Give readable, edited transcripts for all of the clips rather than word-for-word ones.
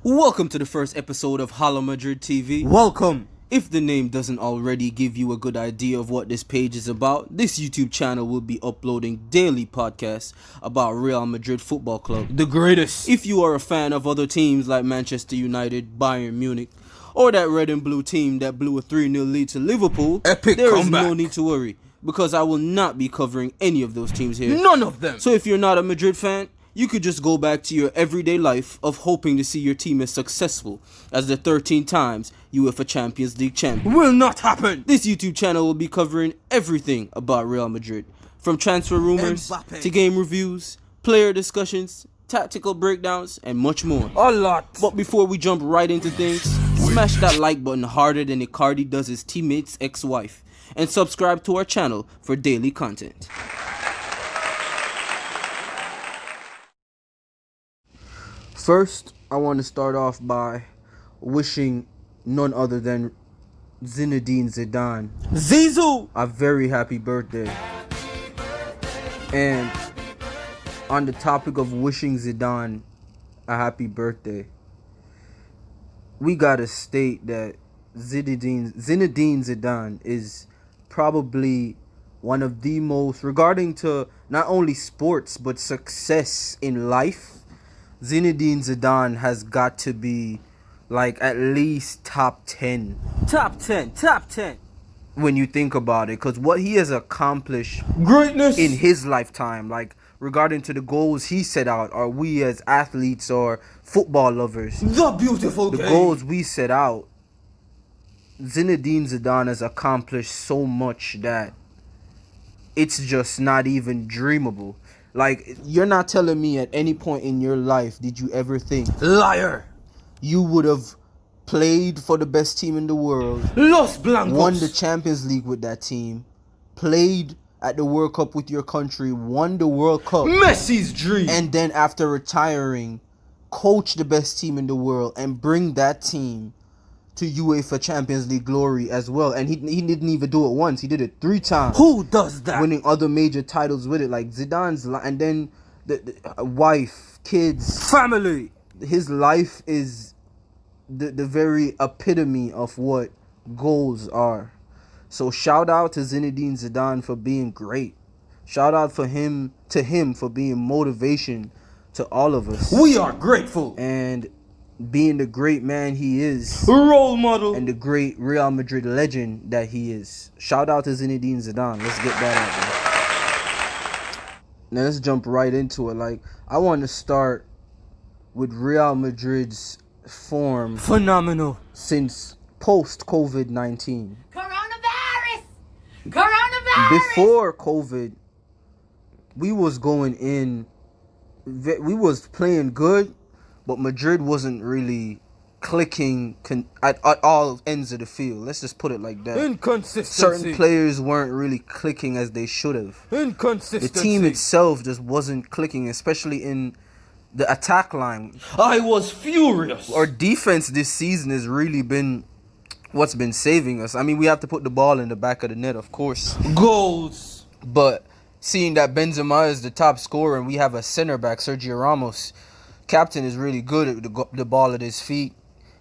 Welcome to the first episode of Real Madrid TV. Welcome. If the name doesn't already give you a good idea of what this page is about, this YouTube channel will be uploading daily podcasts about Real Madrid Football Club, The greatest. If you are a fan of other teams like Manchester United, Bayern Munich, or that red and blue team that blew a 3-0 lead to Liverpool, Epic there is comeback. no need to worry, because I will not be covering any of those teams here. None of them. So if you're not a Madrid fan, you could just go back to your everyday life of hoping to see your team as successful as the 13 times UEFA Champions League champion. Will not happen. This YouTube channel will be covering everything about Real Madrid, from transfer rumors Mbappe. to game reviews, player discussions, tactical breakdowns, and much more. A lot. But before we jump right into things, smash that like button harder than Icardi does his teammate's ex-wife, and subscribe to our channel for daily content. First, I want to start off by wishing none other than Zinedine Zidane Zizou. a very happy birthday. And on the topic of wishing Zidane a happy birthday, we gotta state that Zinedine Zidane is probably one of the most, regarding to not only sports but success in life, Zinedine Zidane has got to be like at least top 10 Top 10. when you think about it, because what he has accomplished Greatness. in his lifetime, like regarding to the goals he set out, or we as athletes or football lovers, The beautiful the game. goals we set out, Zinedine Zidane has accomplished so much that it's just not even dreamable. Like, you're not telling me at any point in your life did you ever think Liar. you would have played for the best team in the world, Los Blancos. won the Champions League with that team, played at the World Cup with your country, won the World Cup, Messi's dream. and then after retiring, coach the best team in the world and bring that team to UEFA Champions League glory as well. And he didn't even do it once, he did it 3 times. Who does that? Winning other major titles with it, like Zidane's and then the wife, kids, Family. his life is the very epitome of what goals are. So shout out to Zinedine Zidane for being great. Shout out to him for being motivation to all of us, We are grateful. and being the great man he is, Role model. and the great Real Madrid legend that he is. Shout out to Zinedine Zidane. Let's get that out there. Now let's jump right into it. Like, I want to start with Real Madrid's form Phenomenal. since post COVID-19. Coronavirus! Before COVID, we was playing good, but Madrid wasn't really clicking at all ends of the field. Let's just put it like that. Inconsistency. Certain players weren't really clicking as they should have. The Inconsistency. team itself just wasn't clicking, especially in the attack line. I was furious. Our defense this season has really been what's been saving us. I mean, we have to put the ball in the back of the net, of course. Goals. But seeing that Benzema is the top scorer and we have a center back, Sergio Ramos, captain, is really good at the ball at his feet.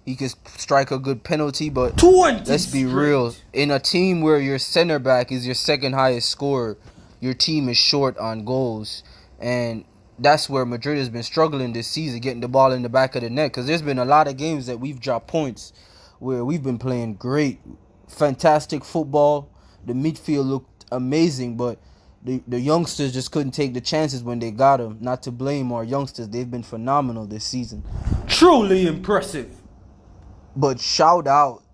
He can strike a good penalty, but 20 let's be straight. real. In a team where your center back is your second highest scorer, your team is short on goals. And that's where Madrid has been struggling this season, getting the ball in the back of the net. Because there's been a lot of games that we've dropped points where we've been playing great, fantastic football. The midfield looked amazing, but the youngsters just couldn't take the chances when they got them. Not to blame our youngsters. They've been phenomenal this season. Truly impressive. But shout out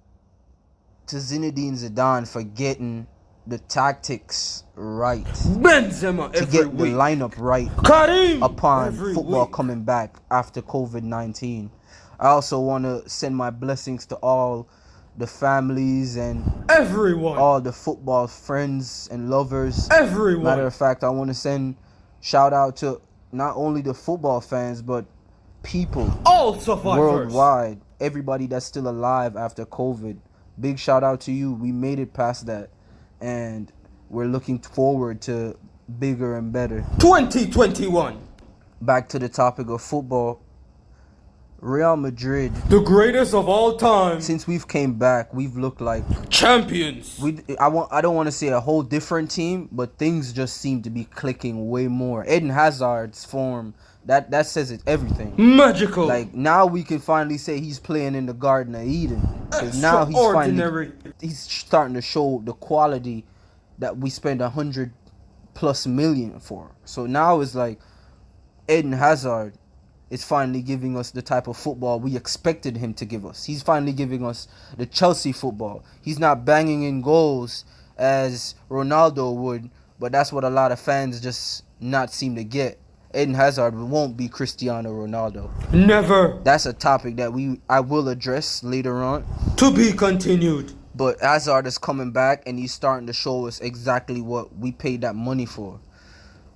to Zinedine Zidane for getting the tactics right, Benzema to every get the week. lineup right Karim upon every football week. coming back after COVID-19. I also want to send my blessings to all the families and Everyone. all the football friends and lovers. Everyone. Matter of fact, I want to send shout out to not only the football fans but people All survivors. worldwide, everybody that's still alive after COVID. Big shout out to you. We made it past that, and we're looking forward to bigger and better. 2021. Back to the topic of football. Real Madrid, The greatest of all time. since we've came back, we've looked like Champions. I don't want to say a whole different team, but things just seem to be clicking way more. Eden Hazard's form, that says it everything. Magical. Like now we can finally say he's playing in the Garden of Eden. Because now Extraordinary. he's starting to show the quality that we spend 100+ million for. So now it's like Eden Hazard is finally giving us the type of football we expected him to give us. He's finally giving us the Chelsea football. He's not banging in goals as Ronaldo would, but that's what a lot of fans just not seem to get. Eden Hazard won't be Cristiano Ronaldo. Never. That's a topic that I will address later on. To be continued. But Hazard is coming back and he's starting to show us exactly what we paid that money for.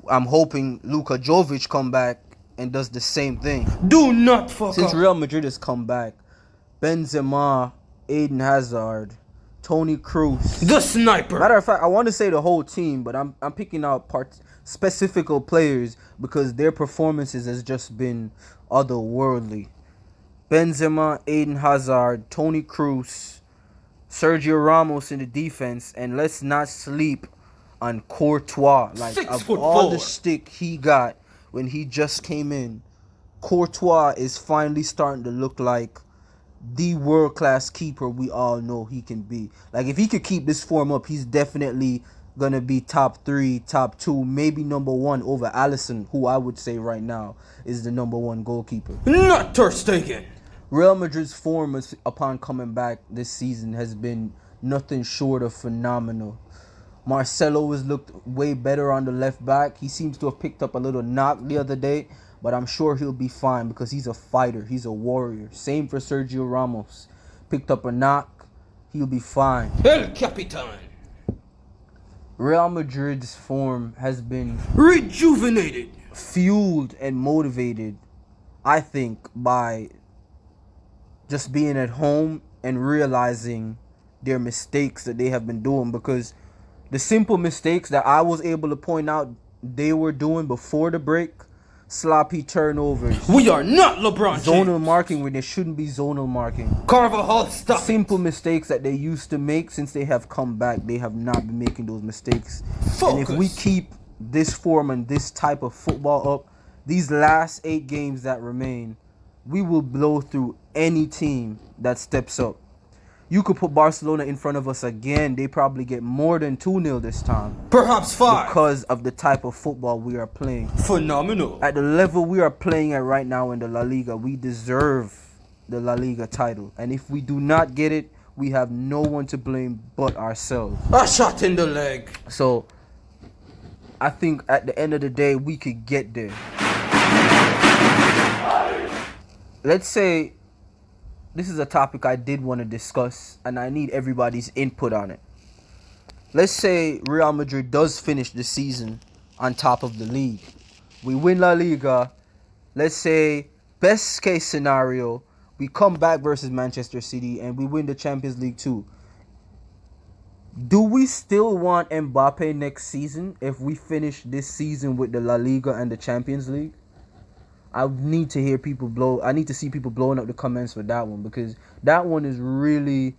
I'm hoping Luka Jovic come back and does the same thing. Do not fuck Since up. Real Madrid has come back, Benzema, Eden Hazard, Toni Kroos. The sniper. Matter of fact, I want to say the whole team, but I'm picking out specific players because their performances has just been otherworldly. Benzema, Eden Hazard, Toni Kroos, Sergio Ramos in the defense, and let's not sleep on Courtois. Like, of all the stick he got when he just came in, Courtois is finally starting to look like the world-class keeper we all know he can be. Like, if he could keep this form up, he's definitely going to be top 3, top 2, maybe number 1 over Alisson, who I would say right now is the number 1 goalkeeper. Not Ter Stegen. Real Madrid's form upon coming back this season has been nothing short of phenomenal. Marcelo has looked way better on the left back. He seems to have picked up a little knock the other day, but I'm sure he'll be fine because he's a fighter. He's a warrior. Same for Sergio Ramos. Picked up a knock. He'll be fine. El Capitan. Real Madrid's form has been Rejuvenated. fueled and motivated, I think, by just being at home and realizing their mistakes that they have been doing, because the simple mistakes that I was able to point out they were doing before the break, sloppy turnovers, We are not LeBron zonal James. marking when there shouldn't be zonal marking, Carvajal, stop. simple mistakes that they used to make. Since they have come back, they have not been making those mistakes. And if we keep this form and this type of football up, these last 8 games that remain, we will blow through any team that steps up. You could put Barcelona in front of us again. They probably get more than 2-0 this time Perhaps 5. because of the type of football we are playing. Phenomenal. At the level we are playing at right now in the La Liga, we deserve the La Liga title. And if we do not get it, we have no one to blame but ourselves. A shot in the leg. So I think at the end of the day, we could get there. Let's say this is a topic I did want to discuss, and I need everybody's input on it. Let's say Real Madrid does finish the season on top of the league. We win La Liga. Let's say, best case scenario, we come back versus Manchester City and we win the Champions League too. Do we still want Mbappe next season if we finish this season with the La Liga and the Champions League? I need to hear people I need to see people blowing up the comments with that one, because that one is really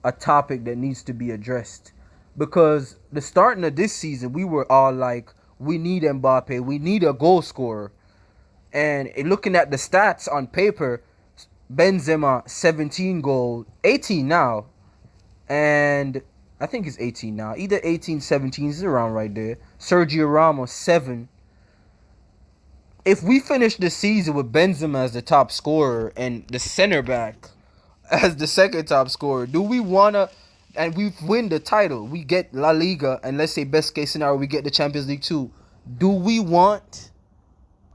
a topic that needs to be addressed. Because the starting of this season, we were all like, we need Mbappe, we need a goal scorer. And looking at the stats on paper, Benzema 17 goals, 18 now, and I think it's 18 now. Either 18, 17 is around right there. Sergio Ramos 7. If we finish the season with Benzema as the top scorer and the center back as the second top scorer, do we wanna? And we win the title, we get La Liga, and let's say best case scenario we get the Champions League too. Do we want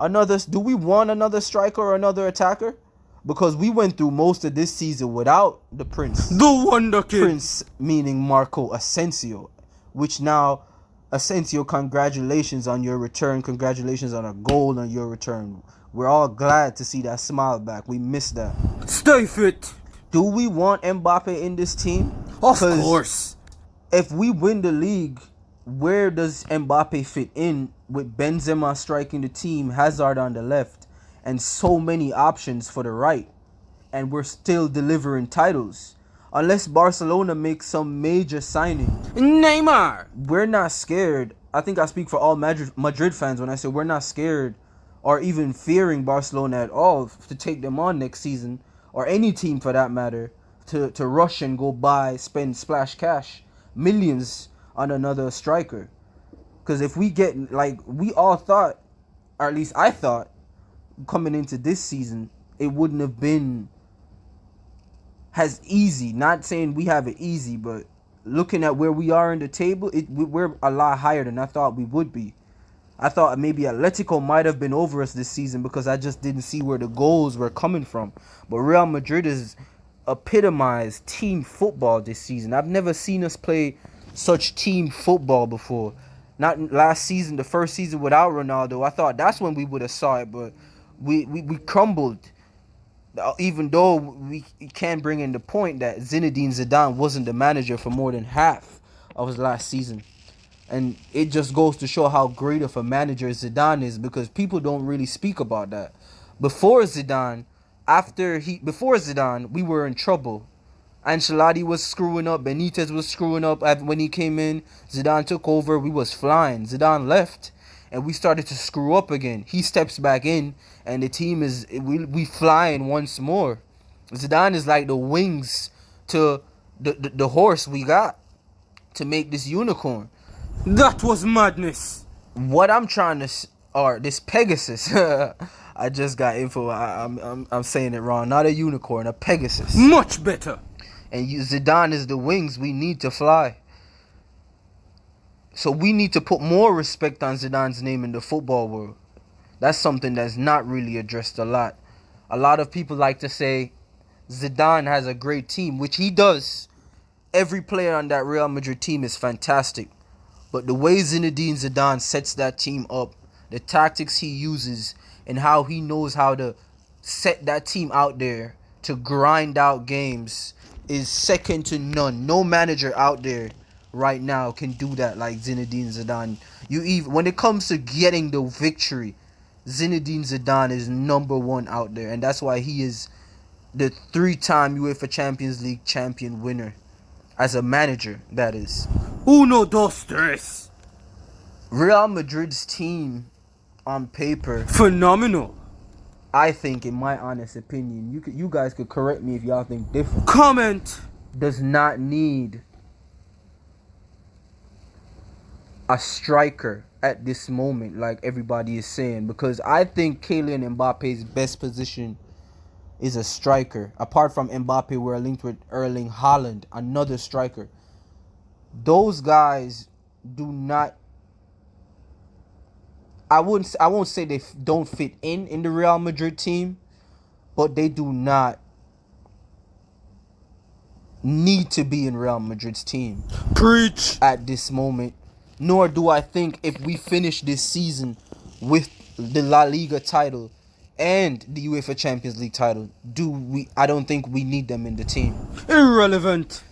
another striker or another attacker? Because we went through most of this season without the Prince. The Wonder Kid. Prince meaning Marco Asensio, which now, Asensio, congratulations on your return. Congratulations on a goal on your return. We're all glad to see that smile back. We missed that. Stay fit. Do we want Mbappe in this team? Of course. If we win the league, where does Mbappe fit in with Benzema striking the team, Hazard on the left, and so many options for the right, and we're still delivering titles. Unless Barcelona makes some major signing, Neymar. we're not scared. I think I speak for all Madrid fans when I say we're not scared or even fearing Barcelona at all to take them on next season, or any team for that matter, to rush and go buy, spend splash cash, millions on another striker. Because if we get, like we all thought, or at least I thought, coming into this season, it wouldn't have been as easy. Not saying we have it easy, but looking at where we are in the table, we're a lot higher than I thought we would be. I thought maybe Atletico might have been over us this season because I just didn't see where the goals were coming from. But Real Madrid has epitomized team football this season. I've never seen us play such team football before. Not last season, the first season without Ronaldo. I thought that's when we would have saw it, but we crumbled. Even though we can bring in the point that Zinedine Zidane wasn't the manager for more than half of his last season. And it just goes to show how great of a manager Zidane is, because people don't really speak about that. Before Zidane, before Zidane, we were in trouble. Ancelotti was screwing up, Benitez was screwing up when he came in. Zidane took over, we was flying. Zidane left, and we started to screw up again. He steps back in, and the team we flying once more. Zidane is like the wings to the horse we got to make this unicorn. That was madness. What I'm trying to, or this Pegasus, I just got info. I'm saying it wrong. Not a unicorn, a Pegasus. Much better. And Zidane is the wings we need to fly. So we need to put more respect on Zidane's name in the football world. That's something that's not really addressed a lot. A lot of people like to say Zidane has a great team, which he does. Every player on that Real Madrid team is fantastic. But the way Zinedine Zidane sets that team up, the tactics he uses, and how he knows how to set that team out there to grind out games is second to none. No manager out there right now can do that like Zinedine Zidane. When it comes to getting the victory, Zinedine Zidane is number one out there, and that's why he is the 3-time UEFA Champions League champion winner. As a manager, that is. Uno, dos, tres. Real Madrid's team, on paper, Phenomenal. I think, in my honest opinion, you guys could correct me if y'all think different, Comment. does not need a striker at this moment, like everybody is saying, because I think Kylian Mbappe's best position is a striker. Apart from Mbappe, we're linked with Erling Haaland, another striker. Those guys do not, I won't say they don't fit in the Real Madrid team, but they do not need to be in Real Madrid's team. Preach. At this moment. Nor do I think if we finish this season with the La Liga title and the UEFA Champions League title, I don't think we need them in the team. Irrelevant.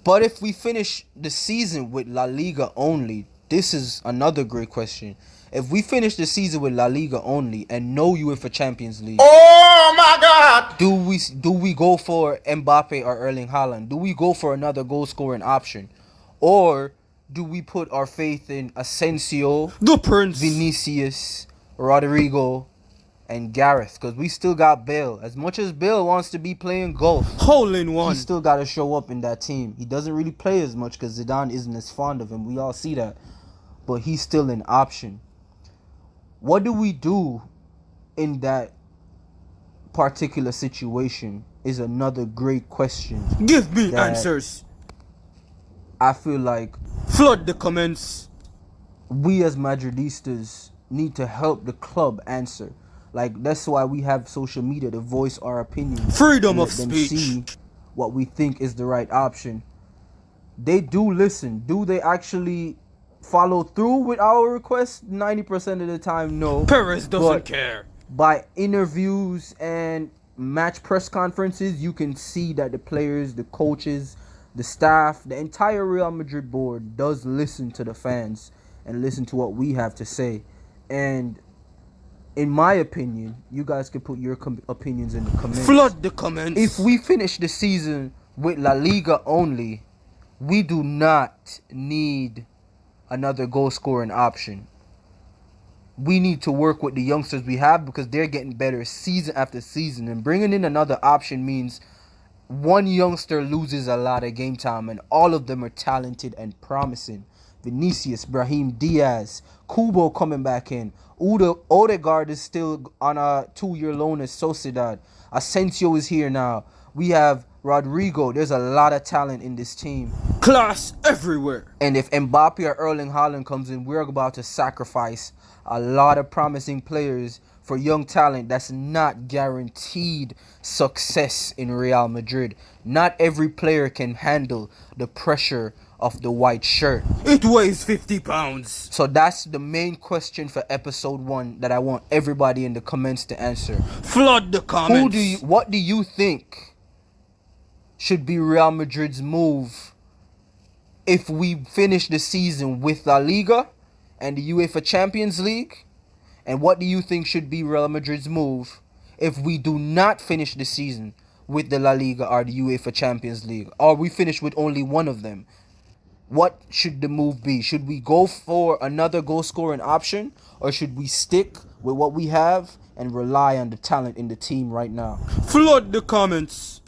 But if we finish the season with La Liga only, this is another great question. If we finish the season with La Liga only and no UEFA Champions League, oh my God, do we go for Mbappe or Erling Haaland? Do we go for another goal scoring option? Or do we put our faith in Asensio, the Prince, Vinicius, Rodrigo, and Gareth? Because we still got Bale. As much as Bale wants to be playing golf, hole in one, he still got to show up in that team. He doesn't really play as much because Zidane isn't as fond of him. We all see that. But he's still an option. What do we do in that particular situation is another great question. Give me answers. I feel like flood the comments. We as Madridistas need to help the club answer. Like, that's why we have social media to voice our opinions. Freedom of speech. See what we think is the right option. They do listen. Do they actually follow through with our requests? 90% of the time, no. Perez doesn't care. By interviews and match press conferences, you can see that the players, the coaches, the staff, the entire Real Madrid board does listen to the fans and listen to what we have to say. And in my opinion, you guys can put your opinions in the comments. Flood the comments. If we finish the season with La Liga only, we do not need another goal scoring option. We need to work with the youngsters we have because they're getting better season after season. And bringing in another option means one youngster loses a lot of game time, and all of them are talented and promising. Vinicius, Brahim Diaz, Kubo coming back in. Odegaard is still on a 2-year loan at Sociedad. Asensio is here now. We have Rodrigo. There's a lot of talent in this team. Class everywhere. And if Mbappe or Erling Haaland comes in, we're about to sacrifice a lot of promising players for young talent that's not guaranteed success in Real Madrid. Not every player can handle the pressure of the white shirt. It weighs 50 pounds. So that's the main question for episode 1 that I want everybody in the comments to answer. Flood the comments. What do you think should be Real Madrid's move if we finish the season with La Liga and the UEFA Champions League? And what do you think should be Real Madrid's move if we do not finish the season with the La Liga or the UEFA Champions League? Or we finish with only one of them? What should the move be? Should we go for another goal scoring option? Or should we stick with what we have and rely on the talent in the team right now? Flood the comments.